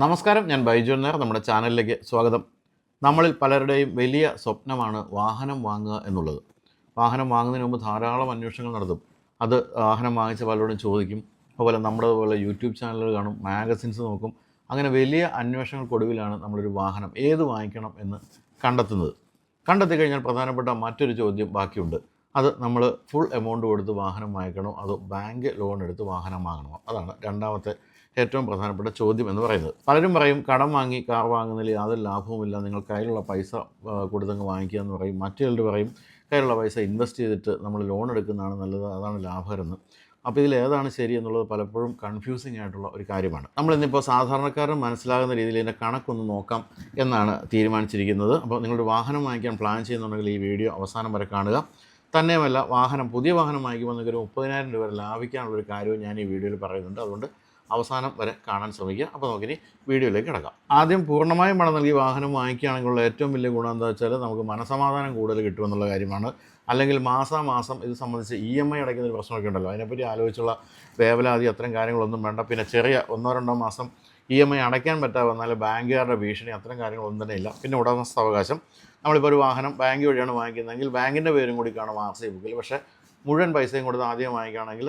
നമസ്കാരം, ഞാൻ ബൈജു നായർ. നമ്മുടെ ചാനലിലേക്ക് സ്വാഗതം. നമ്മളിൽ പലരുടെയും വലിയ സ്വപ്നമാണ് വാഹനം വാങ്ങുക എന്നുള്ളത്. വാഹനം വാങ്ങുന്നതിന് മുമ്പ് ധാരാളം അന്വേഷണങ്ങൾ നടത്തും. അത് വാഹനം വാങ്ങിച്ച പലരോടും ചോദിക്കും. അതുപോലെ നമ്മുടെ പോലെ യൂട്യൂബ് ചാനലുകൾ കാണും, മാഗസിൻസ് നോക്കും. അങ്ങനെ വലിയ അന്വേഷണങ്ങൾക്കൊടുവിലാണ് നമ്മളൊരു വാഹനം ഏത് വാങ്ങിക്കണം എന്ന് കണ്ടെത്തുന്നത്. കണ്ടെത്തി കഴിഞ്ഞാൽ പ്രധാനപ്പെട്ട മറ്റൊരു ചോദ്യം ബാക്കിയുണ്ട്. അത് നമ്മൾ ഫുൾ എമൗണ്ട് കൊടുത്ത് വാഹനം വാങ്ങിക്കണോ അതോ ബാങ്ക് ലോൺ എടുത്ത് വാഹനം വാങ്ങണമോ? അതാണ് രണ്ടാമത്തെ ഏറ്റവും പ്രധാനപ്പെട്ട ചോദ്യം എന്ന് പറയുന്നത്. പലരും പറയും കടം വാങ്ങി കാർ വാങ്ങുന്നതിൽ യാതൊരു ലാഭവുമില്ല, നിങ്ങൾ കയ്യിലുള്ള പൈസ കൊടുത്തങ്ങ് വാങ്ങിക്കുക എന്ന് പറയും. മറ്റു ചിലർ പറയും കയ്യിലുള്ള പൈസ ഇൻവെസ്റ്റ് ചെയ്തിട്ട് നമ്മൾ ലോൺ എടുക്കുന്നതാണ് നല്ലത്, അതാണ് ലാഭകരമെന്ന്. അപ്പോൾ ഇതിൽ ഏതാണ് ശരി എന്നുള്ളത് പലപ്പോഴും കൺഫ്യൂസിങ് ആയിട്ടുള്ള ഒരു കാര്യമാണ്. നമ്മളിന്നിപ്പോൾ സാധാരണക്കാരൻ മനസ്സിലാകുന്ന രീതിയിൽ ഇതിൻ്റെ കണക്കൊന്ന് നോക്കാം എന്നാണ് തീരുമാനിച്ചിരിക്കുന്നത്. അപ്പോൾ നിങ്ങളൊരു വാഹനം വാങ്ങിക്കാൻ പ്ലാൻ ചെയ്യുന്നുണ്ടെങ്കിൽ ഈ വീഡിയോ അവസാനം വരെ കാണുക. തന്നെയുമല്ല, പുതിയ വാഹനം വാങ്ങിക്കുമ്പോൾ നിങ്ങൾക്ക് 30,000 രൂപ ലാഭിക്കാനുള്ളൊരു കാര്യവും ഞാൻ ഈ വീഡിയോയിൽ പറയുന്നുണ്ട്. അതുകൊണ്ട് അവസാനം വരെ കാണാൻ ശ്രമിക്കുക. അപ്പോൾ നമുക്കിനി വീഡിയോയിലേക്ക് കിടക്കാം. ആദ്യം പൂർണ്ണമായും പണം നൽകി വാഹനം വാങ്ങിക്കുകയാണെങ്കിലുള്ള ഏറ്റവും വലിയ ഗുണം എന്താ വെച്ചാൽ നമുക്ക് മനസമാധാനം കൂടുതൽ കിട്ടുമെന്നുള്ള കാര്യമാണ്. അല്ലെങ്കിൽ മാസാമാസം ഇത് സംബന്ധിച്ച് EMI അടയ്ക്കുന്നൊരു പ്രശ്നമൊക്കെ ഉണ്ടല്ലോ, അതിനെപ്പറ്റി ആലോചിച്ചുള്ള വേവലാതി അത്തരം കാര്യങ്ങളൊന്നും വേണ്ട. പിന്നെ ചെറിയ 1-2 മാസം EMI അടയ്ക്കാൻ പറ്റാതെ വന്നാൽ ബാങ്കുകാരുടെ ഭീഷണി, അത്തരം കാര്യങ്ങളൊന്നും തന്നെ ഇല്ല. പിന്നെ ഉടമസ്ഥാവകാശം, നമ്മളിപ്പോൾ ഒരു വാഹനം ബാങ്ക് വഴിയാണ് വാങ്ങിക്കുന്നതെങ്കിൽ ബാങ്കിൻ്റെ പേരും കൂടി കാണും RC ബുക്കിൽ. പക്ഷേ മുഴുവൻ പൈസയും കൊടുത്ത് ആദ്യം വാങ്ങിക്കുകയാണെങ്കിൽ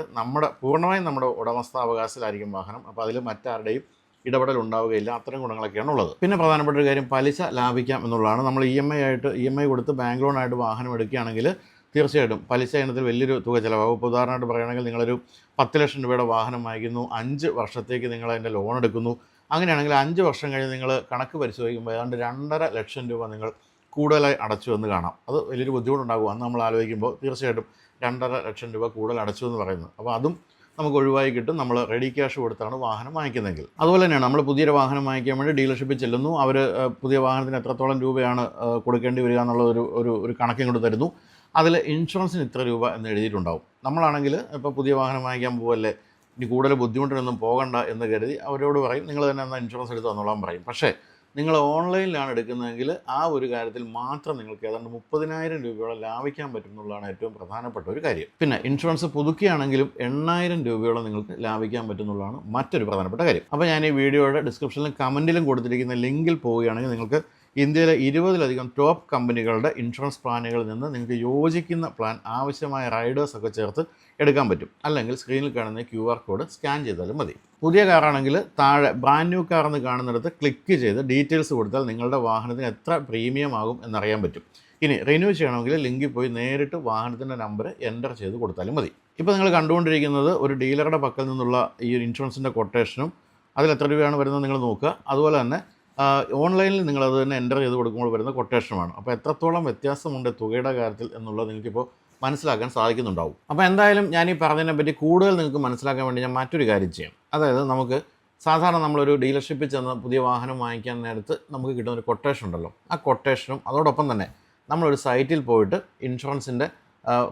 പൂർണ്ണമായും നമ്മുടെ ഉടമസ്ഥാവകാശത്തിലായിരിക്കും വാഹനം. അപ്പോൾ അതിൽ മറ്റാരുടെയും ഇടപെടൽ ഉണ്ടാവുകയില്ല. അത്തരം ഗുണങ്ങളൊക്കെയാണ് ഉള്ളത്. പിന്നെ പ്രധാനപ്പെട്ട ഒരു കാര്യം പലിശ ലാഭിക്കാം എന്നുള്ളതാണ്. നമ്മൾ EMI കൊടുത്ത് ബാങ്ക് ലോണായിട്ട് വാഹനം എടുക്കുകയാണെങ്കിൽ തീർച്ചയായിട്ടും പലിശ ഇനത്തിൽ വലിയൊരു തുക ചിലവാകും. ഇപ്പോൾ ഉദാഹരണമായിട്ട് പറയുകയാണെങ്കിൽ നിങ്ങളൊരു 10 ലക്ഷം രൂപയുടെ വാഹനം വാങ്ങിക്കുന്നു, 5 വർഷത്തേക്ക് നിങ്ങൾ അതിൻ്റെ ലോൺ എടുക്കുന്നു. അങ്ങനെയാണെങ്കിൽ 5 വർഷം കഴിഞ്ഞ് നിങ്ങൾ കണക്ക് പരിശോധിക്കുമ്പോൾ ഏതാണ്ട് 2.5 ലക്ഷം രൂപ നിങ്ങൾ കൂടുതലായി അടച്ചു എന്ന് കാണാം. അത് വലിയൊരു ബുദ്ധിമുട്ടുണ്ടാകും. അന്ന് നമ്മൾ ആലോചിക്കുമ്പോൾ തീർച്ചയായിട്ടും 2.5 ലക്ഷം രൂപ കൂടുതൽ അടച്ചു എന്ന് പറയുന്നത്. അപ്പോൾ അതും നമുക്ക് ഒഴിവായി കിട്ടും, നമ്മൾ റെഡി ക്യാഷ് കൊടുത്താണ് വാഹനം വാങ്ങിക്കുന്നതെങ്കിൽ. അതുപോലെ തന്നെയാണ് നമ്മൾ പുതിയൊരു വാഹനം വാങ്ങിക്കാൻ വേണ്ടി ഡീലർഷിപ്പിൽ ചെല്ലുന്നു. അവർ പുതിയ വാഹനത്തിന് എത്രത്തോളം രൂപയാണ് കൊടുക്കേണ്ടി വരിക എന്നുള്ള ഒരു കണക്കും കൊണ്ട് തരുന്നു. അതിൽ ഇൻഷുറൻസിന് ഇത്ര രൂപ എന്ന് എഴുതിയിട്ടുണ്ടാവും. നമ്മളാണെങ്കിൽ ഇപ്പോൾ പുതിയ വാഹനം വാങ്ങിക്കാൻ പോവല്ലേ, ഇനി കൂടുതൽ ബുദ്ധിമുട്ടിനൊന്നും പോകണ്ട എന്ന് കരുതി അവരോട് പറയും നിങ്ങൾ തന്നെ എന്നാൽ ഇൻഷുറൻസ് എടുത്ത് തന്നോളാൻ പറയും. പക്ഷേ നിങ്ങൾ ഓൺലൈനിലാണ് എടുക്കുന്നതെങ്കിൽ ആ ഒരു കാര്യത്തിൽ മാത്രം നിങ്ങൾക്ക് ഏതാണ്ട് 30,000 രൂപയോളം ലാഭിക്കാൻ പറ്റും എന്നുള്ളതാണ് ഏറ്റവും പ്രധാനപ്പെട്ട ഒരു കാര്യം. പിന്നെ ഇൻഷുറൻസ് പുതുക്കിയാണെങ്കിലും 8,000 രൂപയോളം നിങ്ങൾക്ക് ലാഭിക്കാൻ പറ്റുന്നുള്ളതാണ് മറ്റൊരു പ്രധാനപ്പെട്ട കാര്യം. അപ്പോൾ ഞാൻ ഈ വീഡിയോയുടെ ഡിസ്ക്രിപ്ഷനിലും കമൻറ്റിലും കൊടുത്തിരിക്കുന്ന ലിങ്കിൽ പോവുകയാണെങ്കിൽ നിങ്ങൾക്ക് ഇന്ത്യയിലെ 20-ലധികം ടോപ്പ് കമ്പനികളുടെ ഇൻഷുറൻസ് പ്ലാനുകളിൽ നിന്ന് നിങ്ങൾക്ക് യോജിക്കുന്ന പ്ലാൻ ആവശ്യമായ റൈഡേഴ്സൊക്കെ ചേർത്ത് എടുക്കാൻ പറ്റും. അല്ലെങ്കിൽ സ്ക്രീനിൽ കാണുന്ന QR കോഡ് സ്കാൻ ചെയ്താലും മതി. പുതിയ കാറാണെങ്കിൽ താഴെ ബ്രാൻഡ് ന്യൂ കാർ എന്ന് കാണുന്നിടത്ത് ക്ലിക്ക് ചെയ്ത് ഡീറ്റെയിൽസ് കൊടുത്താൽ നിങ്ങളുടെ വാഹനത്തിന് എത്ര പ്രീമിയം ആകും എന്നറിയാൻ പറ്റും. ഇനി റിന്യൂ ചെയ്യണമെങ്കിൽ ലിങ്കിൽ പോയി നേരിട്ട് വാഹനത്തിൻ്റെ നമ്പർ എൻ്റർ ചെയ്ത് കൊടുത്താലും മതി. ഇപ്പോൾ നിങ്ങൾ കണ്ടുകൊണ്ടിരിക്കുന്നത് ഒരു ഡീലറുടെ പക്കൽ നിന്നുള്ള ഈ ഒരു ഇൻഷുറൻസിൻ്റെ കൊട്ടേഷനും അതിൽ എത്ര രൂപയാണ് വരുന്നത് നിങ്ങൾ നോക്കുക. അതുപോലെ തന്നെ ഓൺലൈനിൽ നിങ്ങളത് തന്നെ എൻ്റർ ചെയ്ത് കൊടുക്കുമ്പോൾ വരുന്ന കൊട്ടേഷനുമാണ്. അപ്പോൾ എത്രത്തോളം വ്യത്യാസമുണ്ട് തുകയുടെ കാര്യത്തിൽ എന്നുള്ളത് നിങ്ങൾക്കിപ്പോൾ മനസ്സിലാക്കാൻ സാധിക്കുന്നുണ്ടാവും. അപ്പോൾ എന്തായാലും ഞാൻ ഈ പറഞ്ഞതിനെ പറ്റി കൂടുതൽ നിങ്ങൾക്ക് മനസ്സിലാക്കാൻ വേണ്ടി ഞാൻ മറ്റൊരു കാര്യം ചെയ്യാം. അതായത് നമുക്ക് സാധാരണ നമ്മളൊരു ഡീലർഷിപ്പിൽ ചെന്ന് പുതിയ വാഹനം വാങ്ങിക്കാൻ നേരത്ത് നമുക്ക് കിട്ടുന്ന ഒരു കൊട്ടേഷൻ ഉണ്ടല്ലോ, ആ കൊട്ടേഷനും അതോടൊപ്പം തന്നെ നമ്മളൊരു സൈറ്റിൽ പോയിട്ട് ഇൻഷുറൻസിൻ്റെ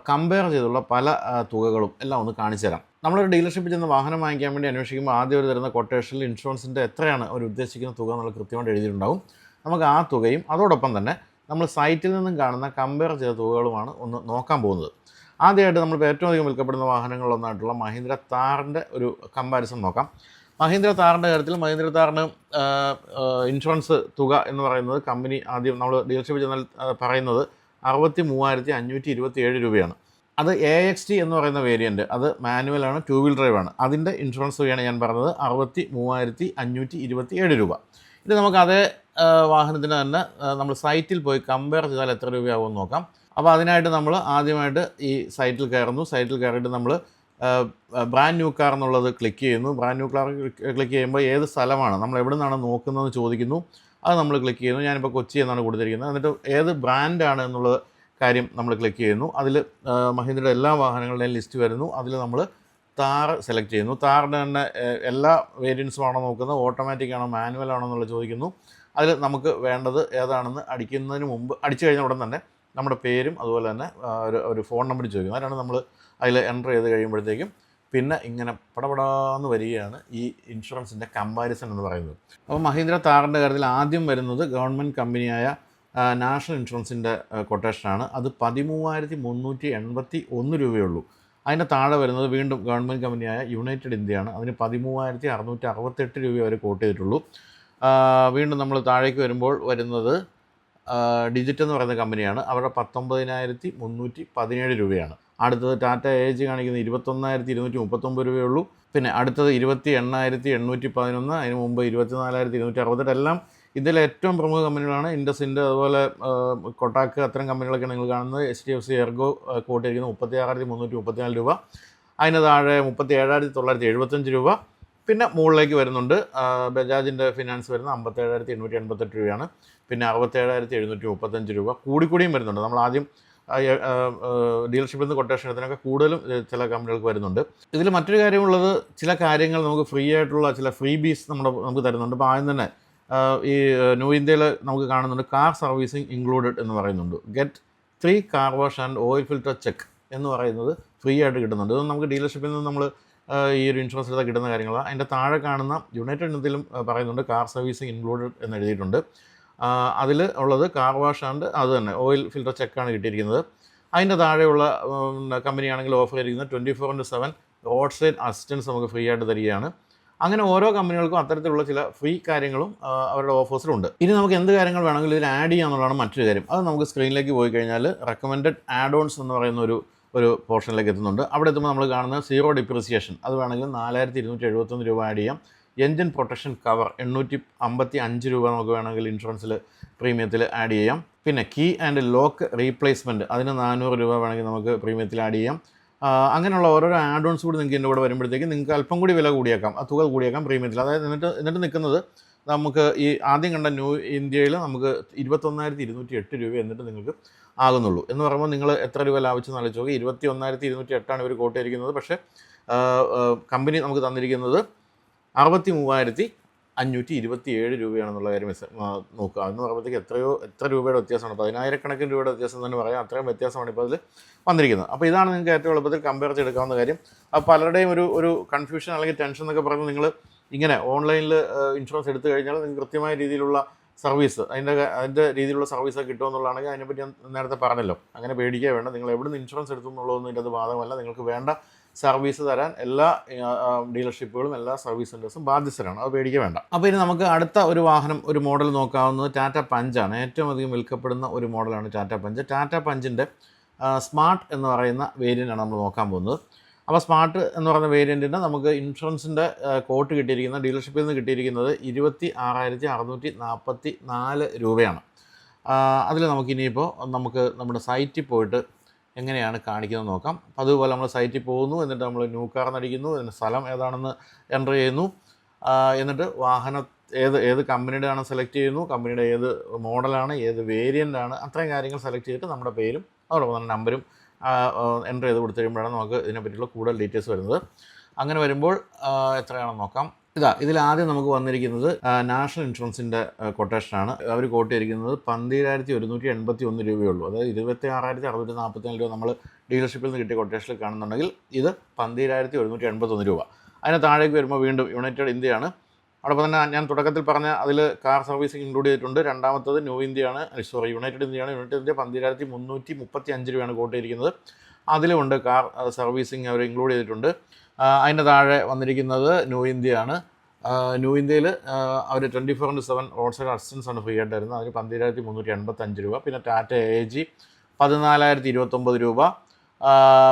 കമ്പയർ ചെയ്തുള്ള പല തുകകളും എല്ലാം ഒന്ന് കാണിച്ചു തരാം. നമ്മളൊരു ഡീലർഷിപ്പിൽ ചെന്ന് വാഹനം വാങ്ങിക്കാൻ വേണ്ടി അന്വേഷിക്കുമ്പോൾ ആദ്യം ഒരു തരുന്ന കൊട്ടേഷനിൽ ഇൻഷുറൻസിൻ്റെ എത്രയാണ് അവർ ഉദ്ദേശിക്കുന്ന തുക എന്നുള്ള കൃത്യമായിട്ട് എഴുതിയിട്ടുണ്ടാവും. നമുക്ക് ആ തുകയും അതോടൊപ്പം തന്നെ നമ്മൾ സൈറ്റിൽ നിന്നും കാണുന്ന കമ്പയർ ചെയ്ത തുകകളുമാണ് ഒന്ന് നോക്കാൻ പോകുന്നത്. ആദ്യമായിട്ട് നമ്മളിപ്പോൾ ഏറ്റവും അധികം വിൽക്കപ്പെടുന്ന വാഹനങ്ങളൊന്നായിട്ടുള്ള മഹീന്ദ്ര താറിൻ്റെ ഒരു കമ്പാരിസൺ നോക്കാം. മഹീന്ദ്ര താറിൻ്റെ കാര്യത്തിൽ മഹീന്ദ്ര താറിന് ഇൻഷുറൻസ് തുക എന്ന് പറയുന്നത് കമ്പനി ആദ്യം നമ്മൾ ഡീലർഷിപ്പിൽ ചെന്നാൽ പറയുന്നത് 63,527 രൂപയാണ്. അത് AXT എന്ന് പറയുന്ന വേരിയൻറ്റ്, അത് മാനുവലാണ്, 2 വീൽ ഡ്രൈവാണ്. അതിൻ്റെ ഇൻഷുറൻസ് തുകയാണ് ഞാൻ പറഞ്ഞത് 63,527 രൂപ. ഇത് നമുക്ക് അതേ വാഹനത്തിന് തന്നെ നമ്മൾ സൈറ്റിൽ പോയി കമ്പയർ ചെയ്താൽ എത്ര രൂപയാകുമെന്ന് നോക്കാം. അപ്പോൾ അതിനായിട്ട് നമ്മൾ ആദ്യമായിട്ട് ഈ സൈറ്റിൽ കയറുന്നു. സൈറ്റിൽ കയറിയിട്ട് നമ്മൾ ബ്രാൻഡ് ന്യൂ കാർ എന്നുള്ളത് ക്ലിക്ക് ചെയ്യുന്നു. ബ്രാൻഡ് ന്യൂ കാർ ക്ലിക്ക് ചെയ്യുമ്പോൾ ഏത് സ്ഥലമാണ് നമ്മൾ എവിടെ നിന്നാണ് നോക്കുന്നതെന്ന് ചോദിക്കുന്നു. അത് നമ്മൾ ക്ലിക്ക് ചെയ്യുന്നു. ഞാനിപ്പോൾ കൊച്ചി എന്നാണ് കൊടുത്തിരിക്കുന്നത്. എന്നിട്ട് ഏത് ബ്രാൻഡാണ് എന്നുള്ളത് കാര്യം നമ്മൾ ക്ലിക്ക് ചെയ്യുന്നു. അതിൽ മഹീന്ദ്രയുടെ എല്ലാ വാഹനങ്ങളുടെയും ലിസ്റ്റ് വരുന്നു. അതിൽ നമ്മൾ താർ സെലക്ട് ചെയ്യുന്നു. താറിൻ്റെ തന്നെ എല്ലാ വേരിയൻസും ആണോ നോക്കുന്നത്, ഓട്ടോമാറ്റിക് ആണോ മാനുവൽ ആണോ എന്നുള്ളത് ചോദിക്കുന്നു. അതിൽ നമുക്ക് വേണ്ടത് ഏതാണെന്ന് അടിക്കുന്നതിന് മുമ്പ് അടിച്ചു കഴിഞ്ഞ ഉടൻ തന്നെ നമ്മുടെ പേരും അതുപോലെ തന്നെ ഒരു ഫോൺ നമ്പർ ചോദിക്കുന്നു. അതിനാണ് നമ്മൾ അതിൽ എൻ്റർ ചെയ്ത് കഴിയുമ്പോഴത്തേക്കും പിന്നെ ഇങ്ങനെ പടപടാന്ന് വരികയാണ് ഈ ഇൻഷുറൻസിൻ്റെ കമ്പാരിസൺ എന്ന് പറയുന്നത്. അപ്പോൾ മഹീന്ദ്ര താറിൻ്റെ കാര്യത്തിൽ ആദ്യം വരുന്നത് ഗവൺമെൻറ് കമ്പനിയായ നാഷണൽ ഇൻഷുറൻസിൻ്റെ കൊട്ടേഷനാണ്. അത് 13,381 രൂപയുള്ളൂ. അതിൻ്റെ താഴെ വരുന്നത് വീണ്ടും ഗവൺമെൻറ് കമ്പനിയായ യുണൈറ്റഡ് ഇന്ത്യയാണ്. അതിന് 13,668 രൂപ വരെ കോട്ട് ചെയ്തിട്ടുള്ളൂ. വീണ്ടും നമ്മൾ താഴേക്ക് വരുമ്പോൾ വരുന്നത് ഡിജിറ്റ് എന്ന് പറയുന്ന കമ്പനിയാണ്. അവരുടെ 19,317 രൂപയാണ്. അടുത്തത് ടാറ്റ AG കാണിക്കുന്നത് 21,239 രൂപയുള്ളൂ. പിന്നെ അടുത്തത് 28,811, അതിന് മുമ്പ് 24,268. എല്ലാം ഇതിലെ ഏറ്റവും പ്രമുഖ കമ്പനികളാണ്. ഇൻഡസിൻഡ്, അതുപോലെ കൊട്ടാക്ക്, അത്തരം കമ്പനികളൊക്കെ നിങ്ങൾ കാണുന്നത്. HDFC എർഗോ കോട്ട് ചെയ്തിരിക്കുന്നത് 36,334 രൂപ. അതിന് താഴെ 37,975 രൂപ. പിന്നെ മുകളിലേക്ക് വരുന്നുണ്ട് ബജാജിൻ്റെ ഫിനാൻസ് വരുന്നത് 57,888 രൂപയാണ്. പിന്നെ 67,735 രൂപ. കൂടിക്കൂടിയും വരുന്നുണ്ട്. നമ്മൾ ആദ്യം ഡീലർഷിപ്പിൽ നിന്ന് കൊട്ടേഷൻ എടുത്തതിനൊക്കെ കൂടുതലും ചില കമ്പനികൾക്ക് വരുന്നുണ്ട്. ഇതിൽ മറ്റൊരു കാര്യമുള്ളത്, ചില കാര്യങ്ങൾ നമുക്ക് ഫ്രീ ആയിട്ടുള്ള ചില ഫ്രീ ബീസ് നമുക്ക് തരുന്നുണ്ട്. അപ്പോൾ ആദ്യം തന്നെ ഈ ന്യൂ ഇന്ത്യയിൽ നമുക്ക് കാണുന്നുണ്ട് കാർ സർവീസിങ് ഇൻക്ലൂഡഡ് എന്ന് പറയുന്നുണ്ട്. Get 3 car wash and oil filter check എന്ന് പറയുന്നത് ഫ്രീ ആയിട്ട് കിട്ടുന്നുണ്ട്. ഇത് നമുക്ക് ഡീലർഷിപ്പിൽ നിന്ന് നമ്മൾ ഈ ഒരു ഇൻഷുറൻസ് എടുത്താൽ കിട്ടുന്ന കാര്യങ്ങളാണ്. അതിൻ്റെ താഴെ കാണുന്ന യുണൈറ്റഡ് ഇന്ത്യയിലും പറയുന്നുണ്ട് കാർ സർവീസിങ് ഇൻക്ലൂഡഡ് എന്ന് എഴുതിയിട്ടുണ്ട്. അതിൽ ഉള്ളത് കാർ വാഷ് ആൻഡ് അത് തന്നെ ഓയിൽ ഫിൽറ്റർ ചെക്കാണ് കിട്ടിയിരിക്കുന്നത്. അതിൻ്റെ താഴെയുള്ള കമ്പനിയാണെങ്കിൽ ഓഫർ ചെയ്തിരിക്കുന്നത് 24/7 റോഡ് സൈഡ് അസിസ്റ്റൻസ് നമുക്ക് ഫ്രീ ആയിട്ട് തരികയാണ്. അങ്ങനെ ഓരോ കമ്പനികൾക്കും അത്തരത്തിലുള്ള ചില ഫ്രീ കാര്യങ്ങളും അവരുടെ ഓഫേഴ്സിലുണ്ട്. ഇനി നമുക്ക് എന്ത് കാര്യങ്ങൾ വേണമെങ്കിലും ഇതിൽ ആഡ് ചെയ്യാന്നുള്ളതാണ് മറ്റൊരു കാര്യം. അത് നമുക്ക് സ്ക്രീനിലേക്ക് പോയി കഴിഞ്ഞാൽ റെക്കമെൻഡഡ് ആഡ് ഓൺസ് എന്ന് പറയുന്ന ഒരു പോർഷനിലേക്ക് എത്തുന്നുണ്ട്. അവിടെ എത്തുമ്പോൾ നമ്മൾ കാണുന്നത് 0 ഡിപ്രിസിയേഷൻ. അത് വേണമെങ്കിൽ 4,271 രൂപ ആഡ് ചെയ്യാം. എൻജിൻ പ്രൊട്ടക്ഷൻ കവർ 855 രൂപ നമുക്ക് വേണമെങ്കിൽ ഇൻഷുറൻസിൽ പ്രീമിയത്തിൽ ആഡ് ചെയ്യാം. പിന്നെ കീ ആൻഡ് ലോക്ക് റീപ്ലേസ്മെൻറ്റ് അതിന് 400 രൂപ വേണമെങ്കിൽ നമുക്ക് പ്രീമിയത്തിൽ ആഡ് ചെയ്യാം. അങ്ങനെയുള്ള ഓരോരോ ആഡ് ഓൺസ് കൂടി നിങ്ങൾക്ക് എൻ്റെ കൂടെ വരുമ്പോഴത്തേക്ക് നിങ്ങൾക്ക് അല്പം കൂടി വില കൂടിയേക്കാം, ആ തുക കൂടിയേക്കാം പ്രീമിയത്തിൽ. അതായത് എന്നിട്ട് നിൽക്കുന്നത് നമുക്ക് ഈ ആദ്യം കണ്ട ന്യൂ ഇന്ത്യയിൽ നമുക്ക് 21,208 രൂപ എന്നിട്ട് നിങ്ങൾക്ക് ആകുന്നുള്ളൂ. എന്ന് പറയുമ്പോൾ നിങ്ങൾ എത്ര രൂപ ലാഭിച്ചെന്ന് ആലോചിച്ച് നോക്കി. 21,208 ഇവർ കോട്ട് ചെയ്തിരിക്കുന്നത്. പക്ഷേ കമ്പനി നമുക്ക് തന്നിരിക്കുന്നത് 63,527 രൂപയാണെന്നുള്ള കാര്യം നോക്കുക. എന്ന് പറയുമ്പോഴത്തേക്ക് എത്ര രൂപയുടെ വ്യത്യാസമാണ്, 10,000 രൂപയുടെ വ്യത്യാസം തന്നെ പറയാം. അത്രയും വ്യത്യാസമാണ് ഇപ്പോൾ അതിൽ വന്നിരിക്കുന്നത്. അപ്പോൾ ഇതാണ് നിങ്ങൾക്ക് ഏറ്റവും എളുപ്പത്തിൽ കമ്പയർ ചെയ്തെടുക്കാവുന്ന കാര്യം. അപ്പോൾ പലരുടെയും ഒരു കൺഫ്യൂഷൻ അല്ലെങ്കിൽ ടെൻഷൻ എന്നൊക്കെ പറയുന്നത്, നിങ്ങൾ ഇങ്ങനെ ഓൺലൈനിൽ ഇൻഷുറൻസ് എടുത്തു കഴിഞ്ഞാൽ നിങ്ങൾക്ക് കൃത്യമായ രീതിയിലുള്ള സർവീസ് അതിൻ്റെ രീതിയിലുള്ള സർവീസൊക്കെ കിട്ടുമെന്നുള്ളതാണെങ്കിൽ അതിനെപ്പറ്റി ഞാൻ നേരത്തെ പറഞ്ഞല്ലോ. അങ്ങനെ പേടിക്കുക വേണ്ട. നിങ്ങൾ എവിടെ നിന്ന് ഇൻഷുറൻസ് എടുത്തു എന്നുള്ളതൊന്നും ഇതിൻ്റെ അത് ബാധകമല്ല. നിങ്ങൾക്ക് വേണ്ട സർവീസ് തരാൻ എല്ലാ ഡീലർഷിപ്പുകളും എല്ലാ സർവീസ് സെൻറ്റേഴ്സും ബാധ്യസ്ഥരാണ്. അത് പേടിക്കുക വേണ്ട. അപ്പോൾ ഇനി നമുക്ക് അടുത്ത ഒരു വാഹനം, ഒരു മോഡൽ നോക്കാവുന്നത് ടാറ്റ പഞ്ചാണ്. ഏറ്റവും അധികം വിൽക്കപ്പെടുന്ന ഒരു മോഡലാണ് ടാറ്റ പഞ്ച്. ടാറ്റ പഞ്ചിൻ്റെ സ്മാർട്ട് എന്ന് പറയുന്ന വേരിയൻ്റാണ് നമ്മൾ നോക്കാൻ പോകുന്നത്. അപ്പോൾ സ്മാർട്ട് എന്ന് പറയുന്ന വേരിയൻറ്റിന് നമുക്ക് ഇൻഷുറൻസിൻ്റെ കോട്ട് കിട്ടിയിരിക്കുന്നത്, ഡീലർഷിപ്പിൽ നിന്ന് കിട്ടിയിരിക്കുന്നത് 26,644 രൂപയാണ്. അതിൽ നമുക്കിനിയിപ്പോൾ നമ്മുടെ സൈറ്റിൽ പോയിട്ട് എങ്ങനെയാണ് കാണിക്കുന്നത് നോക്കാം. അപ്പോൾ അതുപോലെ നമ്മൾ സൈറ്റിൽ പോകുന്നു, എന്നിട്ട് നമ്മൾ ന്യൂ കാർ എന്നടിക്കുന്നു, എന്നിട്ട് സ്ഥലം ഏതാണെന്ന് എൻ്റർ ചെയ്യുന്നു, എന്നിട്ട് വാഹനം ഏത് കമ്പനിയുടെ ആണ് സെലക്ട് ചെയ്യുന്നു, കമ്പനിയുടെ ഏത് മോഡലാണ്, ഏത് വേരിയൻ്റാണ്, അത്രയും കാര്യങ്ങൾ സെലക്ട് ചെയ്തിട്ട് നമ്മുടെ പേരും അതോടൊപ്പം തന്നെ നമ്പരും എൻ്റർ ചെയ്ത് കൊടുത്തു കഴിയുമ്പോഴാണ് നമുക്ക് ഇതിനെപ്പറ്റിയുള്ള കൂടുതൽ ഡീറ്റെയിൽസ് വരുന്നത്. അങ്ങനെ വരുമ്പോൾ എത്രയാണെന്ന് നോക്കാം. ഇതിൽ ആദ്യം നമുക്ക് വന്നിരിക്കുന്നത് നാഷണൽ ഇൻഷുറൻസിൻ്റെ കൊട്ടേഷനാണ്. അവർ കോട്ട് ചെയ്തിരിക്കുന്നത് 12,181 രൂപയുള്ളൂ. അതായത് 26,644 രൂപ നമ്മൾ ഡീലർഷിപ്പിൽ നിന്ന് കിട്ടിയ കൊട്ടേഷനിൽ കാണുന്നുണ്ടെങ്കിൽ ഇത് 12,181 രൂപ. അതിന് താഴേക്ക് വരുമ്പോൾ വീണ്ടും യുണൈറ്റഡ് ഇന്ത്യയാണ്. അതോടൊപ്പം തന്നെ ഞാൻ തുടക്കത്തിൽ പറഞ്ഞ അതിൽ കാർ സർവീസിങ് ഇൻക്ലൂഡ് ചെയ്തിട്ടുണ്ട്. രണ്ടാമത്തത് യുണൈറ്റഡ് ഇന്ത്യയാണ്. യുണൈറ്റഡ് ഇന്ത്യ 12,335 രൂപയാണ് കോട്ട് ചെയ്തിരിക്കുന്നത്. അതിലുമുണ്ട് കാർ സർവീസിങ് അവർ ഇൻക്ലൂഡ് ചെയ്തിട്ടുണ്ട്. അതിൻ്റെ താഴെ വന്നിരിക്കുന്നത് ന്യൂ ഇന്ത്യയാണ്. ന്യൂ ഇന്ത്യയിൽ അവർ 24/7 റോഡ് സൈഡ് അസിസ്റ്റൻസ് ആണ് ഫ്രീ ആയിട്ട് തരുന്നത്. അതിന് 12,385 രൂപ. പിന്നെ ടാറ്റ AG 14,029 രൂപ.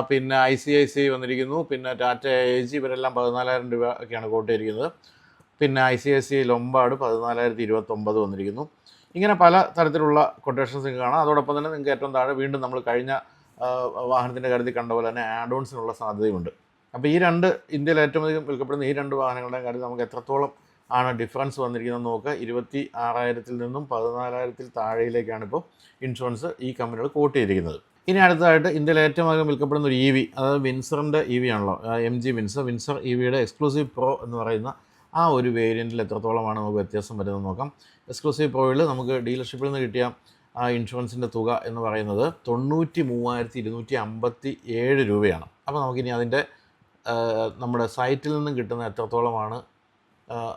പിന്നെ ICICI വന്നിരിക്കുന്നു. പിന്നെ ടാറ്റ AG ഇവരെല്ലാം 14,000 രൂപ ഒക്കെയാണ് കോട്ട് ചെയ്തിരിക്കുന്നത്. പിന്നെ ICICI ലൊംബാർഡ് 14,029 വന്നിരിക്കുന്നു. ഇങ്ങനെ പല തരത്തിലുള്ള കൊട്ടേഷൻസ് കാണാം. അതോടൊപ്പം തന്നെ നിങ്ങൾക്ക് ഏറ്റവും താഴെ വീണ്ടും നമ്മൾ കഴിഞ്ഞ വാഹനത്തിൻ്റെ കാര്യത്തിൽ കണ്ട പോലെ തന്നെ ആഡ് ഓൺസിനുള്ള സാധ്യതയുണ്ട്. അപ്പോൾ ഈ ഇന്ത്യയിൽ ഏറ്റവും അധികം വിൽക്കപ്പെടുന്ന ഈ രണ്ട് വാഹനങ്ങളുടെ കാര്യത്തിൽ നമുക്ക് എത്രത്തോളം ആണ് ഡിഫറൻസ് വന്നിരിക്കുന്നത് നോക്കുക. 26,000 നിന്നും 14,000 താഴെയിലേക്കാണ് ഇപ്പോൾ ഇൻഷുറൻസ് ഈ കമ്പനികൾ കോട്ട് ചെയ്തിരിക്കുന്നത്. ഇനി അടുത്തതായിട്ട് ഇന്ത്യയിൽ ഏറ്റവും അധികം വിൽക്കപ്പെടുന്ന ഒരു EV, അതായത് വിൻസറിൻ്റെ EV ആണല്ലോ, MG വിൻസർ EVയുടെ എക്സ്ക്ലൂസീവ് പ്രോ എന്ന് പറയുന്ന ആ ഒരു വേരിയൻറ്റിൽ എത്രത്തോളമാണ് നമുക്ക് വ്യത്യാസം വരുന്നത് നോക്കാം. എക്സ്ക്ലൂസീവ് പ്രോയിൽ നമുക്ക് ഡീലർഷിപ്പിൽ നിന്ന് കിട്ടിയ ആ ഇൻഷുറൻസിൻ്റെ തുക എന്ന് പറയുന്നത് 93,257 രൂപയാണ്. അപ്പോൾ നമുക്കിനി അതിൻ്റെ നമ്മുടെ സൈറ്റിൽ നിന്നും കിട്ടുന്ന എത്രത്തോളമാണ്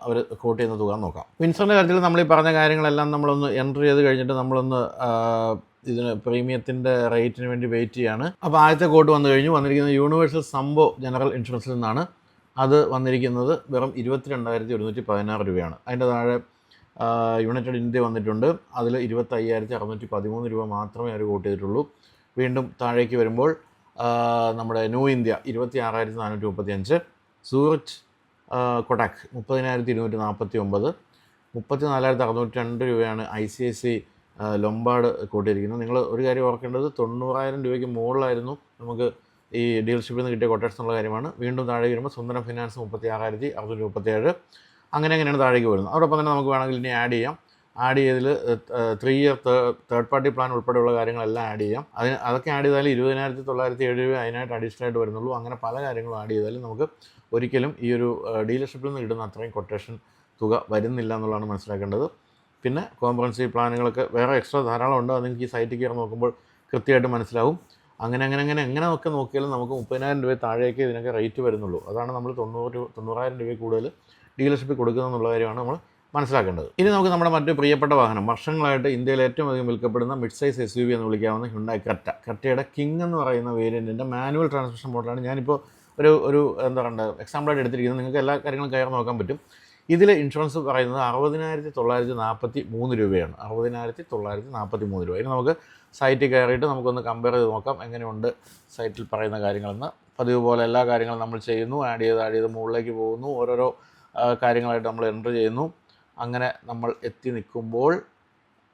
അവർ കോട്ട് ചെയ്യുന്ന തുക നോക്കാം. വിൻസറിൻ്റെ കാര്യത്തിൽ നമ്മൾ ഈ പറഞ്ഞ കാര്യങ്ങളെല്ലാം നമ്മളൊന്ന് എൻ്റർ ചെയ്ത് കഴിഞ്ഞിട്ട് നമ്മളൊന്ന് ഇതിന് പ്രീമിയത്തിൻ്റെ റേറ്റിന് വേണ്ടി വെയിറ്റ് ചെയ്യാണ്. അപ്പോൾ ആദ്യത്തെ കോട്ട് വന്നിരിക്കുന്നത് യൂണിവേഴ്സൽ സംബോ ജനറൽ ഇൻഷുറൻസിൽ നിന്നാണ്. അത് വന്നിരിക്കുന്നത് വെറും 22,116 രൂപയാണ്. അതിൻ്റെ താഴെ യുണൈറ്റഡ് ഇന്ത്യ വന്നിട്ടുണ്ട്. അതിൽ 25,613 രൂപ മാത്രമേ അവർ കോട്ട് ചെയ്തിട്ടുള്ളൂ. വീണ്ടും താഴേക്ക് വരുമ്പോൾ നമ്മുടെ ന്യൂ ഇന്ത്യ 26,435, സൂററ്റ് കൊടാക് 30,249, 34,602 രൂപയാണ് ICICI ലൊംബാർഡ് കൂട്ടിയിരിക്കുന്നത്. നിങ്ങൾ ഒരു കാര്യം ഓർക്കേണ്ടത് 90,000 രൂപയ്ക്ക് മുകളിലായിരുന്നു നമുക്ക് ഈ ഡീലർഷിപ്പിൽ നിന്ന് കിട്ടിയ കൊട്ടേഷൻ എന്നുള്ള കാര്യമാണ്. വീണ്ടും താഴേക്ക് വരുമ്പോൾ സുന്ദരം ഫിനാൻസ് 36,637, അങ്ങനെയാണ് താഴേക്ക് വരുന്നത്. അതോടൊപ്പം തന്നെ നമുക്ക് വേണമെങ്കിൽ ഇനി ആഡ് ചെയ്തതിൽ 3 ഇയർ തേർഡ് പാർട്ടി പ്ലാൻ ഉൾപ്പെടെയുള്ള കാര്യങ്ങളെല്ലാം ആഡ് ചെയ്യാം. അതൊക്കെ ആഡ് ചെയ്താൽ 20,907 രൂപ അതിനായിട്ട് അഡീഷണൽ ആയിട്ട് വരുന്നുള്ളൂ. അങ്ങനെ പല കാര്യങ്ങളും ആഡ് ചെയ്താലും നമുക്ക് ഒരിക്കലും ഈ ഒരു ഡീലർഷിപ്പിൽ നിന്ന് കിട്ടുന്ന അത്രയും കൊട്ടേഷൻ തുക വരുന്നില്ല എന്നുള്ളതാണ് മനസ്സിലാക്കേണ്ടത്. പിന്നെ കോംപ്രഹെൻസീവ് പ്ലാനുകളൊക്കെ വേറെ എക്സ്ട്രാ ധാരാളം ഉണ്ട്. അത് നിങ്ങൾക്ക് ഈ സൈറ്റിൽ കയറി നോക്കുമ്പോൾ കൃത്യമായിട്ട് മനസ്സിലാവും. എങ്ങനെയൊക്കെ നോക്കിയാലും നമുക്ക് 30,000 രൂപ താഴേക്ക് ഇതിനൊക്കെ റേറ്റ് വരുന്നുള്ളൂ. അതാണ് നമ്മൾ 90,000 രൂപ കൂടുതൽ ഡീലർഷിപ്പിൽ കൊടുക്കുന്നതെന്നുള്ള കാര്യമാണ് നമ്മൾ മനസ്സിലാക്കേണ്ടത്. ഇനി നമുക്ക് നമ്മുടെ മറ്റു പ്രിയപ്പെട്ട വാഹനം, വർഷങ്ങളായിട്ട് ഇന്ത്യയിൽ ഏറ്റവും അധികം വിൽക്കപ്പെടുന്ന മിഡ് സൈസ് SUV എന്ന് വിളിക്കാവുന്ന ഹ്യുണ്ടായി ക്രെറ്റയുടെ കിങ് എന്ന് പറയുന്ന വേരിയൻറ്റിൻ്റെ മാനുവൽ ട്രാൻസ്മിഷൻ മോഡലാണ് ഞാനിപ്പോൾ ഒരു എന്താ പറയുക എക്സാമ്പിളായിട്ട് എടുത്തിരിക്കുന്നത്. നിങ്ങൾക്ക് എല്ലാ കാര്യങ്ങളും കയറി നോക്കാൻ പറ്റും. ഇതിൽ ഇൻഷുറൻസ് പറയുന്നത് 60,943 രൂപയാണ്. 60,943 രൂപ. ഇനി നമുക്ക് സൈറ്റിൽ കയറിയിട്ട് നമുക്കൊന്ന് കമ്പയർ ചെയ്ത് നോക്കാം എങ്ങനെയുണ്ട് സൈറ്റിൽ പറയുന്ന കാര്യങ്ങളെന്ന്. പതിവ് പോലെ എല്ലാ കാര്യങ്ങളും നമ്മൾ ചെയ്യുന്നു. ആഡ് ചെയ്ത് മുകളിലേക്ക് പോകുന്നു. ഓരോരോ കാര്യങ്ങളായിട്ട് നമ്മൾ എൻ്റർ ചെയ്യുന്നു. അങ്ങനെ നമ്മൾ എത്തി നിൽക്കുമ്പോൾ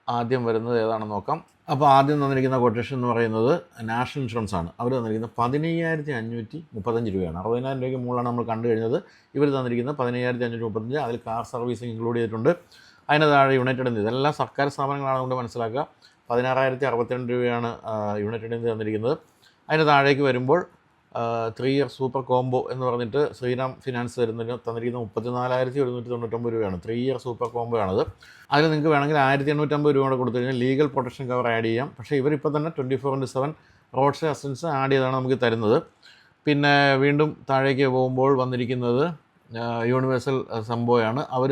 ആദ്യം വരുന്നത് ഏതാണെന്ന് നോക്കാം. അപ്പോൾ ആദ്യം തന്നിരിക്കുന്ന കൊട്ടേഷൻ എന്ന് പറയുന്നത് നാഷണൽ ഇൻഷുറൻസ് ആണ്. അവർ തന്നിരിക്കുന്നത് 15,535 രൂപയാണ്. 60,000 രൂപയ്ക്ക് മുകളിലാണ് നമ്മൾ കണ്ടു കഴിഞ്ഞത്. ഇവർ തന്നിരിക്കുന്നത് 15,535. അതിൽ കാർ സർവീസിങ് ഇൻക്ലൂഡ് ചെയ്തിട്ടുണ്ട്. അതിന് താഴെ യുണൈറ്റഡ് ഇന്ത്യ, ഇതെല്ലാം സർക്കാർ സ്ഥാപനങ്ങളാണ് കൊണ്ട് മനസ്സിലാക്കുക. 16,062 രൂപയാണ് യുണൈറ്റഡ് ഇന്ത്യ തന്നിരിക്കുന്നത്. അതിന് താഴേക്ക് വരുമ്പോൾ 3 ഇയർ സൂപ്പർ കോംബോ എന്ന് പറഞ്ഞിട്ട് ശ്രീറാം ഫിനാൻസ് തന്നിരിക്കുന്ന 34,199 രൂപയാണ്. 3 ഇയർ സൂപ്പർ കോംബോ ആണത്. അതിൽ നിങ്ങൾക്ക് വേണമെങ്കിൽ 1,850 രൂപ കൂടെ കൊടുത്തു കഴിഞ്ഞാൽ ലീഗൽ പ്രൊട്ടക്ഷൻ കവർ ആഡ് ചെയ്യാം. പക്ഷേ ഇവരിപ്പോൾ തന്നെ 24/7 റോഡ് സൈഡ് അസിസ്റ്റൻസ് ആഡ് ചെയ്താണ് നമുക്ക് തരുന്നത്. പിന്നെ വീണ്ടും താഴേക്ക് പോകുമ്പോൾ വന്നിരിക്കുന്നത് യൂണിവേഴ്സൽ സംഭവമാണ്. അവർ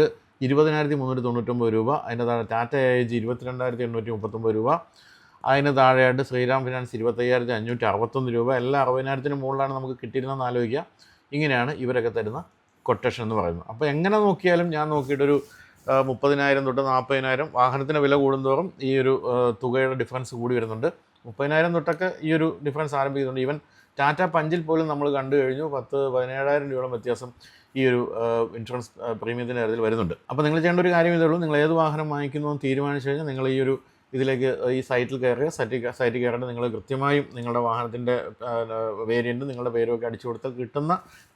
20,399 രൂപ. അതിൻ്റെ താഴെ ടാറ്റ AIG 22,839 രൂപ. അതിന് താഴെയായിട്ട് ശ്രീറാം ഫിനാൻസ് 25,561 രൂപ. എല്ലാം 60,000 മുകളിലാണ് നമുക്ക് കിട്ടിയിരുന്നതെന്ന് ആലോചിക്കുക. ഇങ്ങനെയാണ് ഇവരൊക്കെ തരുന്ന കൊട്ടേഷൻ എന്ന് പറയുന്നത്. അപ്പോൾ എങ്ങനെ നോക്കിയാലും ഞാൻ നോക്കിയിട്ടൊരു 30,000 തൊട്ട് 40,000, വാഹനത്തിന് വില കൂടുന്തോറും ഈ ഒരു തുകയുടെ ഡിഫറൻസ് കൂടി വരുന്നുണ്ട്. 30,000 തൊട്ടൊക്കെ ഈ ഒരു ഡിഫറൻസ് ആരംഭിക്കുന്നുണ്ട്. ഈവൻ ടാറ്റ പഞ്ചിൽ പോലും നമ്മൾ കണ്ടു കഴിഞ്ഞു 17,000 രൂപയോളം വ്യത്യാസം ഈ ഒരു ഇൻഷുറൻസ് പ്രീമിയത്തിൻ്റെ കാര്യത്തിൽ വരുന്നുണ്ട്. അപ്പോൾ നിങ്ങൾ ചെയ്യേണ്ട ഒരു കാര്യം ഇതേ ഉള്ളൂ. നിങ്ങൾ ഏത് വാഹനം വാങ്ങിക്കുന്നു എന്ന് തീരുമാനിച്ചു കഴിഞ്ഞാൽ നിങ്ങൾ ഈ ഒരു ഇതിലേക്ക് ഈ സൈറ്റിൽ കയറിയിട്ട് നിങ്ങൾ കൃത്യമായും നിങ്ങളുടെ വാഹനത്തിൻ്റെ വേരിയൻറ്റും നിങ്ങളുടെ പേരും ഒക്കെ അടിച്ചു കൊടുത്താൽ കിട്ടുന്ന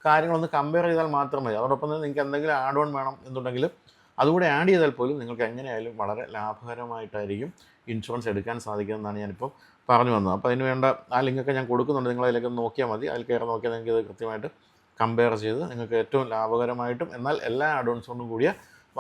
കാര്യങ്ങളൊന്ന് കമ്പയർ ചെയ്താൽ മാത്രമേ. അതോടൊപ്പം തന്നെ നിങ്ങൾക്ക് എന്തെങ്കിലും ആഡ് ഓൺ വേണം എന്നുണ്ടെങ്കിൽ അതുകൂടെ ആഡ് ചെയ്താൽ പോലും നിങ്ങൾക്ക് എങ്ങനെയായാലും വളരെ ലാഭകരമായിട്ടായിരിക്കും ഇൻഷുറൻസ് എടുക്കാൻ സാധിക്കുമെന്നാണ് ഞാനിപ്പോൾ പറഞ്ഞു വന്നത്. അപ്പോൾ അതിന് വേണ്ട ആ ലിങ്കൊക്കെ ഞാൻ കൊടുക്കുന്നുണ്ട്. നിങ്ങൾ അതിലേക്ക് നോക്കിയാൽ മതി. അതിൽ കയറി നോക്കിയാൽ നിങ്ങൾക്ക് ഇത് കൃത്യമായിട്ട് കമ്പയർ ചെയ്ത് നിങ്ങൾക്ക് ഏറ്റവും ലാഭകരമായിട്ടും എന്നാൽ എല്ലാ ആഡ് ഓൺസോടും കൂടിയ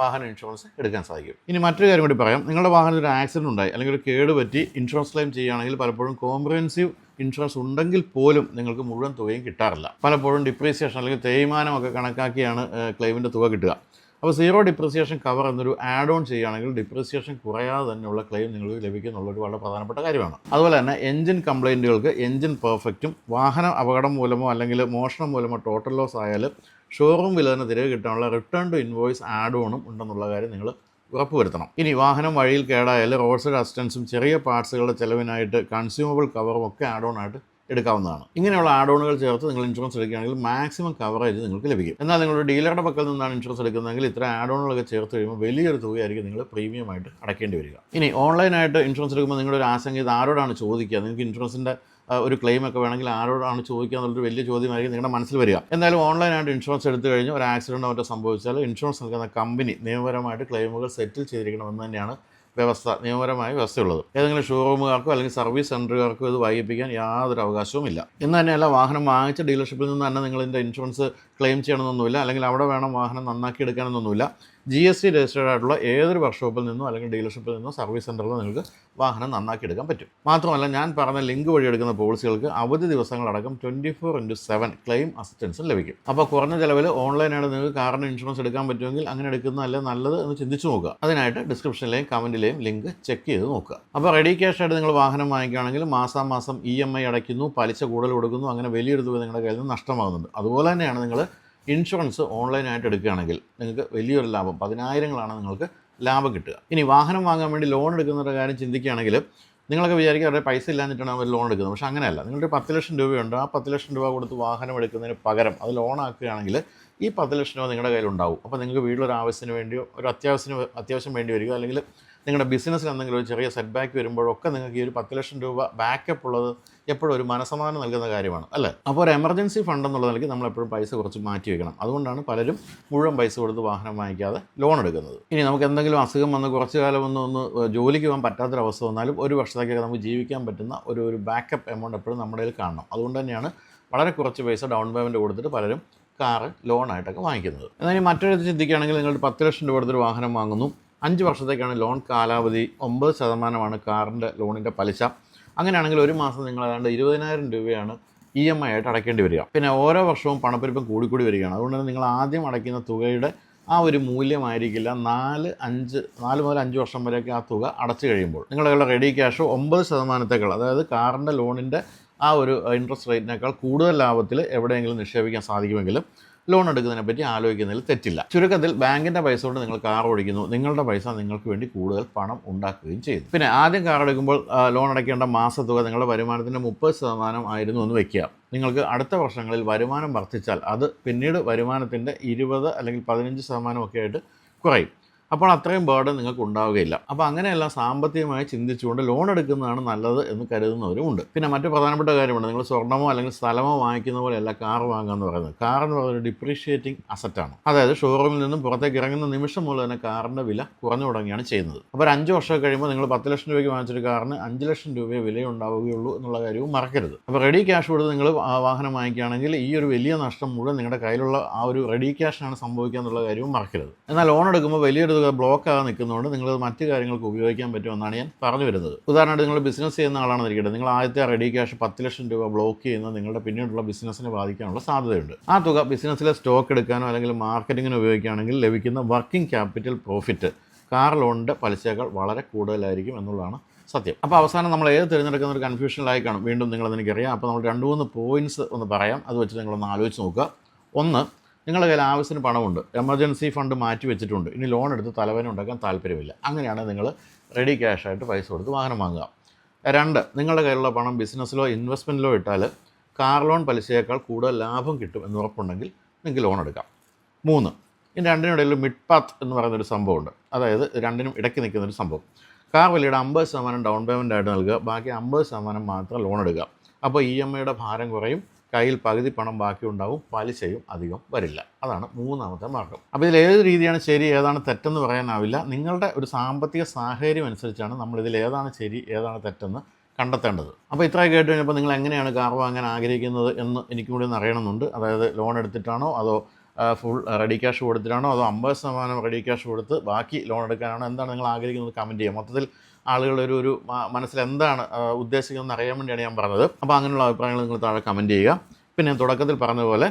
വാഹന ഇൻഷുറൻസ് എടുക്കാൻ സാധിക്കും. ഇനി മറ്റൊരു കാര്യം കൂടി പറയാം. നിങ്ങളുടെ വാഹനത്തിൽ ഒരു ആക്സിഡൻറ്റ് ഉണ്ടായി അല്ലെങ്കിൽ ഒരു കേട് പറ്റി ഇൻഷുറൻസ് ക്ലെയിം ചെയ്യുകയാണെങ്കിൽ പലപ്പോഴും കോംപ്രഹെൻസീവ് ഇൻഷുറൻസ് ഉണ്ടെങ്കിൽ പോലും നിങ്ങൾക്ക് മുഴുവൻ തുകയും കിട്ടാറില്ല. പലപ്പോഴും ഡിപ്രീസിയേഷൻ അല്ലെങ്കിൽ തേയ്മാനമൊക്കെ കണക്കാക്കിയാണ് ക്ലെയിമിൻ്റെ തുക കിട്ടുക. അപ്പോൾ സീറോ ഡിപ്രീസിയേഷൻ കവർ എന്നൊരു ആഡ് ഓൺ ചെയ്യുകയാണെങ്കിൽ ഡിപ്രീസിയേഷൻ കുറയാതെ തന്നെയുള്ള ക്ലെയിം നിങ്ങൾക്ക് ലഭിക്കുന്നുള്ളൊരു വളരെ പ്രധാനപ്പെട്ട കാര്യമാണ്. അതുപോലെ തന്നെ എൻജിൻ കംപ്ലയിൻറ്റുകൾക്ക് എൻജിൻ പെർഫെക്റ്റും വാഹന അപകടം മൂലമോ അല്ലെങ്കിൽ മോഷണം മൂലമോ ടോട്ടൽ ലോസ് ആയാൽ ഷോറൂം വില തന്നെ തിരികെ കിട്ടാനുള്ള റിട്ടേൺ ടു ഇൻവോയ്സ് ആഡ് ഓണും ഉണ്ടെന്നുള്ള കാര്യം നിങ്ങൾ ഉറപ്പുവരുത്തണം. ഇനി വാഹനം വഴിയിൽ കേടായാൽ റോഡ് സൈഡ് അസിസ്റ്റൻസും ചെറിയ പാർട്സുകളുടെ ചിലവിനായിട്ട് കൺസ്യൂമബിൾ കവറും ഒക്കെ ആഡ് ഓൺ ആയിട്ട് എടുക്കാവുന്നതാണ്. ഇങ്ങനെയുള്ള ആഡ് ഓണുകൾ ചേർത്ത് നിങ്ങൾ ഇൻഷുറൻസ് എടുക്കുകയാണെങ്കിൽ മാക്സിമം കവറേജ് നിങ്ങൾക്ക് ലഭിക്കും. എന്നാൽ നിങ്ങളുടെ ഡീലറുടെ പക്കൽ നിന്നാണ് ഇൻഷുറൻസ് എടുക്കുന്നതെങ്കിൽ ഇത്ര ആഡ് ഓണുകളൊക്കെ ചേർത്ത് കഴിയുമ്പോൾ വലിയൊരു തുകയായിരിക്കും നിങ്ങൾ പ്രീമിയമായിട്ട് അടയ്ക്കേണ്ടി വരിക. ഇനി ഓൺലൈനായിട്ട് ഇൻഷുറൻസ് എടുക്കുമ്പോൾ നിങ്ങളുടെ ഒരു ആശങ്ക ഇത് ആരോടാണ് ചോദിക്കുക, നിങ്ങൾക്ക് ഇൻഷുറൻസിൻ്റെ ഒരു ക്ലെയിം ഒക്കെ വേണമെങ്കിൽ ആരോടാണ് ചോദിക്കുക എന്നുള്ളൊരു വലിയ ചോദ്യമായിരിക്കും നിങ്ങളുടെ മനസ്സിൽ വരിക. എന്തായാലും ഓൺലൈനായിട്ട് ഇൻഷുറൻസ് എടുത്തു കഴിഞ്ഞ് ഒരു ആക്സിഡൻറ്റോ മറ്റോ സംഭവിച്ചാൽ ഇൻഷുറൻസ് നൽകുന്ന കമ്പനി നിയമപരമായിട്ട് ക്ലെയിമുകൾ സെറ്റിൽ ചെയ്തിരിക്കണമെന്ന് തന്നെയാണ് നിയമപരമായ വ്യവസ്ഥയുള്ളത്. ഏതെങ്കിലും ഷോറൂമുകാർക്കോ അല്ലെങ്കിൽ സർവീസ് സെൻ്ററുകാർക്കോ ഇത് വൈകിപ്പിക്കാൻ യാതൊരു അവകാശവുമില്ല. എന്ന് തന്നെയല്ല വാഹനം വാങ്ങിച്ച ഡീലർഷിപ്പിൽ നിന്ന് തന്നെ നിങ്ങൾ ഇതിൻ്റെ ഇൻഷുറൻസ് ക്ലെയിം ചെയ്യണമെന്നൊന്നുമില്ല, അല്ലെങ്കിൽ അവിടെ വേണം വാഹനം നന്നാക്കി എടുക്കാനൊന്നുമില്ല. GST രജിസ്റ്റേർഡ് ആയിട്ടുള്ള ഏതൊരു വർക്ക്ഷോപ്പിൽ നിന്നോ അല്ലെങ്കിൽ ഡീലർഷിപ്പിൽ നിന്നോ സർവീസ് സെൻ്ററിലോ നിങ്ങൾക്ക് വാഹനം നന്നാക്കി എടുക്കാൻ പറ്റും. മാത്രമല്ല ഞാൻ പറഞ്ഞ ലിങ്ക് വഴി എടുക്കുന്ന പോളിസികൾക്ക് അവധി ദിവസങ്ങളടക്കം 24/7 ക്ലെയിം അസിസ്റ്റൻസും ലഭിക്കും. അപ്പോൾ കുറഞ്ഞ ചിലവിൽ ഓൺലൈനായിട്ട് നിങ്ങൾക്ക് കാറിന് ഇൻഷുറൻസ് എടുക്കാൻ പറ്റുമെങ്കിൽ അങ്ങനെ എടുക്കുന്നതല്ലേ നല്ലത് എന്ന് ചിന്തിച്ചു നോക്കുക. അതിനായിട്ട് ഡിസ്ക്രിപ്ഷനിലെയും കമൻറ്റിലെയും ലിങ്ക് ചെക്ക് ചെയ്ത് നോക്കുക. അപ്പോൾ റെഡി ക്യാഷ് ആയിട്ട് നിങ്ങൾ വാഹനം വാങ്ങിക്കുകയാണെങ്കിൽ മാസാമാസം EMI അടയ്ക്കുന്നു, പലിശ കൂടുതൽ കൊടുക്കുന്നു, അങ്ങനെ വലിയൊരു തുക നിങ്ങളുടെ കയ്യിൽ നിന്ന് നഷ്ടമാകുന്നുണ്ട്. അതുപോലെ തന്നെയാണ് നിങ്ങൾ ഇൻഷുറൻസ് ഓൺലൈനായിട്ട് എടുക്കുകയാണെങ്കിൽ നിങ്ങൾക്ക് വലിയൊരു ലാഭം 10,000ങ്ങളാണ് നിങ്ങൾക്ക് ലാഭം കിട്ടുക. ഇനി വാഹനം വാങ്ങാൻ വേണ്ടി ലോൺ എടുക്കുന്നവരുടെ കാര്യം ചിന്തിക്കുകയാണെങ്കിൽ നിങ്ങളൊക്കെ വിചാരിക്കുക അവരുടെ പൈസ ഇല്ലാഞ്ഞിട്ടാണ് അവർ ലോൺ എടുക്കുന്നത്. പക്ഷേ അങ്ങനെയല്ല. നിങ്ങളുടെ 10 ലക്ഷം രൂപയുണ്ട്. ആ 10 ലക്ഷം രൂപ കൊടുത്ത് വാഹനം എടുക്കുന്നതിന് പകരം അത് ലോൺ ആക്കുകയാണെങ്കിൽ ഈ 10 ലക്ഷം രൂപ നിങ്ങളുടെ കയ്യിലുണ്ടാവും. അപ്പോൾ നിങ്ങൾക്ക് വീട്ടിലൊരു ആവശ്യത്തിന് വേണ്ടിയോ ഒരു അത്യാവശ്യം വേണ്ടി വരികയോ അല്ലെങ്കിൽ നിങ്ങളുടെ ബിസിനസ്സിൽ എന്തെങ്കിലും ഒരു ചെറിയ സെറ്റ് ബാക്ക് വരുമ്പോഴൊക്കെ നിങ്ങൾക്ക് ഈ ഒരു 10 ലക്ഷം രൂപ ബാക്കപ്പ് ഉള്ളത് എപ്പോഴും ഒരു മനസ്സമാധാനം നൽകുന്ന കാര്യമാണ് അല്ലേ. അപ്പോൾ ഒരു എമർജൻസി ഫണ്ട് എന്നുള്ള നിലയ്ക്ക് നമ്മളെപ്പോഴും പൈസ കുറച്ച് മാറ്റി വെക്കണം. അതുകൊണ്ടാണ് പലരും മുഴുവൻ പൈസ കൊടുത്ത് വാഹനം വാങ്ങിക്കാതെ ലോൺ എടുക്കുന്നത്. ഇനി നമുക്ക് എന്തെങ്കിലും അസുഖം വന്ന് കുറച്ച് കാലം ഒന്ന് ജോലിക്ക് പോകാൻ പറ്റാത്തൊരവസ്ഥ വന്നാലും ഒരു വർഷത്തേക്കൊക്കെ നമുക്ക് ജീവിക്കാൻ പറ്റുന്ന ഒരു ബാക്കപ്പ് എമൗണ്ട് എപ്പോഴും നമ്മുടെ കയ്യിൽ കാണണം. അതുകൊണ്ട് തന്നെയാണ് വളരെ കുറച്ച് പൈസ ഡൗൺ പേയ്മെൻറ്റ് കൊടുത്തിട്ട് പലരും കാറ് ലോണായിട്ടൊക്കെ വാങ്ങിക്കുന്നത്. എന്നാൽ മറ്റൊരു ചിന്തിക്കുകയാണെങ്കിൽ നിങ്ങൾ 10 ലക്ഷം രൂപ കൊടുത്തൊരു വാഹനം വാങ്ങുന്നു. 5 വർഷത്തേക്കാണ് ലോൺ കാലാവധി. 9% കാറിൻ്റെ ലോണിൻ്റെ പലിശ. അങ്ങനെയാണെങ്കിൽ ഒരു മാസം നിങ്ങൾ ഏതാണ്ട് 20,000 രൂപയാണ് EMI ആയിട്ട് അടയ്ക്കേണ്ടി വരിക. പിന്നെ ഓരോ വർഷവും പണപ്പെരുപ്പം കൂടിക്കൂടി വരികയാണ്. അതുകൊണ്ട് തന്നെ നിങ്ങൾ ആദ്യം അടയ്ക്കുന്ന തുകയുടെ ആ ഒരു മൂല്യമായിരിക്കില്ല 4 മുതൽ 5 വർഷം വരെയൊക്കെ ആ തുക അടച്ചു കഴിയുമ്പോൾ. നിങ്ങളുടെ റെഡി ക്യാഷോ 9%, അതായത് കാറിൻ്റെ ലോണിൻ്റെ ആ ഒരു ഇൻട്രസ്റ്റ് റേറ്റിനേക്കാൾ കൂടുതൽ ലാഭത്തിൽ എവിടെയെങ്കിലും നിക്ഷേപിക്കാൻ സാധിക്കുമെങ്കിലും ലോൺ എടുക്കുന്നതിനെ പറ്റി ആലോചിക്കുന്നതിൽ തെറ്റില്ല. ചുരുക്കത്തിൽ ബാങ്കിൻ്റെ പൈസ കൊണ്ട് നിങ്ങൾ കാർ ഓടിക്കുന്നു. നിങ്ങളുടെ പൈസ നിങ്ങൾക്ക് വേണ്ടി കൂടുതൽ പണം ഉണ്ടാക്കുകയും ചെയ്യുന്നു. പിന്നെ ആദ്യം കാർ എടുക്കുമ്പോൾ ലോൺ അടയ്ക്കേണ്ട മാസത്തുക നിങ്ങളുടെ വരുമാനത്തിൻ്റെ 30% ആയിരുന്നു എന്ന് വയ്ക്കുക. നിങ്ങൾക്ക് അടുത്ത വർഷങ്ങളിൽ വരുമാനം വർദ്ധിച്ചാൽ അത് പിന്നീട് വരുമാനത്തിൻ്റെ 20 അല്ലെങ്കിൽ 15% ഒക്കെ ആയിട്ട് കുറയും. അപ്പോൾ അത്രയും ബേർഡൻ നിങ്ങൾക്ക് ഉണ്ടാവുകയില്ല. അപ്പോൾ അങ്ങനെയെല്ലാം സാമ്പത്തികമായി ചിന്തിച്ചുകൊണ്ട് ലോൺ എടുക്കുന്നതാണ് നല്ലത് എന്ന് കരുതുന്നവരുമുണ്ട്. പിന്നെ മറ്റു പ്രധാനപ്പെട്ട കാര്യമുണ്ട്. നിങ്ങൾ സ്വർണ്ണമോ അല്ലെങ്കിൽ സ്ഥലമോ വാങ്ങിക്കുന്ന പോലെയല്ല കാർ വാങ്ങുക എന്ന് പറയുന്നത്. കാർ എന്ന് പറയുന്നത് ഡിപ്രീഷിയേറ്റിംഗ് അസറ്റാണ്. അതായത് ഷോറൂമിൽ നിന്നും പുറത്തേക്ക് ഇറങ്ങുന്ന നിമിഷം മുതൽ തന്നെ കാറിൻ്റെ വില കുറഞ്ഞു തുടങ്ങിയാണ് ചെയ്യുന്നത്. അപ്പോൾ ഒരു 5 വർഷം കഴിയുമ്പോൾ നിങ്ങൾ 10 ലക്ഷം രൂപയ്ക്ക് വാങ്ങിച്ചൊരു കാറിന് 5 ലക്ഷം രൂപയെ വിലയുണ്ടാവുകയുള്ളൂ എന്നുള്ള കാര്യവും മറക്കരുത്. അപ്പോൾ റെഡി ക്യാഷ് കൊടുത്ത് നിങ്ങൾ വാഹനം വാങ്ങിക്കുകയാണെങ്കിൽ ഈ ഒരു വലിയ നഷ്ടം മുഴുവൻ നിങ്ങളുടെ കയ്യിലുള്ള ആ ഒരു റെഡി ക്യാഷിനാണ് സംഭവിക്കുക എന്നുള്ള കാര്യവും മറക്കരുത്. എന്നാൽ ലോൺ എടുക്കുമ്പോൾ വലിയൊരു ബ്ലോക്ക് ആകാൻ നിൽക്കുന്നതുകൊണ്ട് നിങ്ങൾ മറ്റ് കാര്യങ്ങൾക്ക് ഉപയോഗിക്കാൻ പറ്റുമെന്നാണ് ഞാൻ പറഞ്ഞു വരുന്നത്. ഉദാഹരണമായിട്ട് നിങ്ങൾ ബിസിനസ് ചെയ്യുന്ന ആളാണെന്നിരിക്കട്ടെ. നിങ്ങൾ ആദ്യത്തെ റെഡി ക്യാഷ് 10 ലക്ഷം രൂപ ബ്ലോക്ക് ചെയ്യുന്നത് നിങ്ങളുടെ പിന്നീടുള്ള ബിസിനസ്സിനെ ബാധിക്കാനുള്ള സാധ്യതയുണ്ട്. ആ തുക ബിസിനസ്സിലെ സ്റ്റോക്ക് എടുക്കാനോ അല്ലെങ്കിൽ മാർക്കറ്റിങ്ങിനോ ഉപയോഗിക്കുകയാണെങ്കിൽ ലഭിക്കുന്ന വർക്കിംഗ് ക്യാപിറ്റൽ പ്രോഫിറ്റ് കാർ ലോണിൻ്റെ പലിശയേക്കാൾ വളരെ കൂടുതലായിരിക്കും എന്നുള്ളതാണ് സത്യം. അപ്പോൾ അവസാനം നമ്മൾ ഏത് തിരഞ്ഞെടുക്കുന്ന ഒരു കൺഫ്യൂഷനിലായി കാണും. വീണ്ടും നിങ്ങളതെനിക്കറിയാം. അപ്പോൾ നമ്മൾ 2-3 പോയിൻറ്റ്സ് ഒന്ന് പറയാം. അത് വെച്ച് നിങ്ങളൊന്ന് ആലോചിച്ച് നോക്കുക. ഒന്ന്, നിങ്ങളുടെ കയ്യിൽ ആവശ്യത്തിന് പണമുണ്ട്. എമർജൻസി ഫണ്ട് മാറ്റി വെച്ചിട്ടുണ്ട്. ഇനി ലോൺ എടുത്ത് തലവേദന ഉണ്ടാക്കാൻ താല്പര്യമില്ല. അങ്ങനെയാണ് നിങ്ങൾ റെഡി ക്യാഷായിട്ട് പൈസ കൊടുത്ത് വാഹനം വാങ്ങുക. 2, നിങ്ങളുടെ കയ്യിലുള്ള പണം ബിസിനസ്സിലോ ഇൻവെസ്റ്റ്മെൻറ്റിലോ ഇട്ടാൽ കാർ ലോൺ പലിശയേക്കാൾ കൂടുതൽ ലാഭം കിട്ടും എന്ന് ഉറപ്പുണ്ടെങ്കിൽ നിങ്ങൾക്ക് ലോൺ എടുക്കാം. 3, ഇനി രണ്ടിനിടയിൽ മിഡ് പാത്ത് എന്ന് പറയുന്നൊരു സംഭവമുണ്ട്. അതായത് രണ്ടിനും ഇടയ്ക്ക് നിൽക്കുന്നൊരു സംഭവം. കാർ വിലയുടെ 50% ഡൗൺ പേയ്മെൻ്റ് ആയിട്ട് നൽകുക. ബാക്കി 50% മാത്രം ലോൺ എടുക്കുക. അപ്പോൾ EMIയുടെ ഭാരം കുറയും. കയ്യിൽ പകുതി പണം ബാക്കി ഉണ്ടാവും. പലിശയും അധികം വരില്ല. അതാണ് 3ാമത്തെ മാർഗ്ഗം. അപ്പോൾ ഇതിൽ ഏത് രീതിയാണ് ശരി ഏതാണ് തെറ്റെന്ന് പറയാനാവില്ല. നിങ്ങളുടെ ഒരു സാമ്പത്തിക സാഹചര്യം അനുസരിച്ചാണ് നമ്മളിതിൽ ഏതാണ് ശരി ഏതാണ് തെറ്റെന്ന് കണ്ടെത്തേണ്ടത്. അപ്പോൾ ഇത്രയൊക്കെ കേട്ട് കഴിഞ്ഞപ്പോൾ നിങ്ങൾ എങ്ങനെയാണ് കാർ വാങ്ങാൻ ആഗ്രഹിക്കുന്നത് എന്ന് എനിക്കും കൂടി ഒന്ന് അറിയണമെന്നുണ്ട്. അതായത് ലോൺ എടുത്തിട്ടാണോ അതോ ഫുൾ റെഡി ക്യാഷ് കൊടുത്തിട്ടാണോ അതോ 50% റെഡി ക്യാഷ് കൊടുത്ത് ബാക്കി ലോൺ എടുക്കാനാണോ, എന്താണ് നിങ്ങൾ ആഗ്രഹിക്കുന്നത് കമൻറ്റ് ചെയ്യുക. മൊത്തത്തിൽ ആളുകളുടെ ഒരു മനസ്സിൽ എന്താണ് ഉദ്ദേശിക്കുന്നതെന്ന് അറിയാൻ വേണ്ടിയാണ് ഞാൻ പറഞ്ഞത്. അപ്പോൾ അങ്ങനെയുള്ള അഭിപ്രായങ്ങൾ നിങ്ങൾ താഴെ കമൻറ്റ് ചെയ്യുക. പിന്നെ തുടക്കത്തിൽ പറഞ്ഞതുപോലെ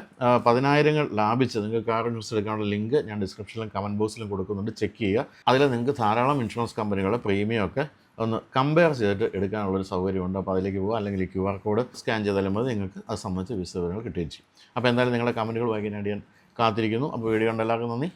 10,000 ലാഭിച്ച് നിങ്ങൾക്ക് കാർ ഇൻഷുറൻസ് എടുക്കാനുള്ള ലിങ്ക് ഞാൻ ഡിസ്ക്രിപ്ഷനിലും കമൻറ്റ് ബോക്സിലും കൊടുക്കുന്നുണ്ട്. ചെക്ക് ചെയ്യുക. അതിൽ നിങ്ങൾക്ക് ധാരാളം ഇൻഷുറൻസ് കമ്പനികളുടെ പ്രീമിയം ഒക്കെ ഒന്ന് കമ്പയർ ചെയ്തിട്ട് എടുക്കാനുള്ളൊരു സൗകര്യമുണ്ട്. അപ്പോൾ അതിലേക്ക് പോകുക. അല്ലെങ്കിൽ ഈ QR കോഡ് സ്കാൻ ചെയ്താലും മതി. നിങ്ങൾക്ക് അത് സംബന്ധിച്ച് വിശദവിവരങ്ങൾ കിട്ടുകയും ചെയ്യും. അപ്പോൾ എന്തായാലും നിങ്ങളുടെ കമൻറ്റുകൾ വായിക്കാൻ വേണ്ടി ഞാൻ കാത്തിരിക്കുന്നു. അപ്പോൾ വീഡിയോ കണ്ട എല്ലാവർക്കും നന്ദി.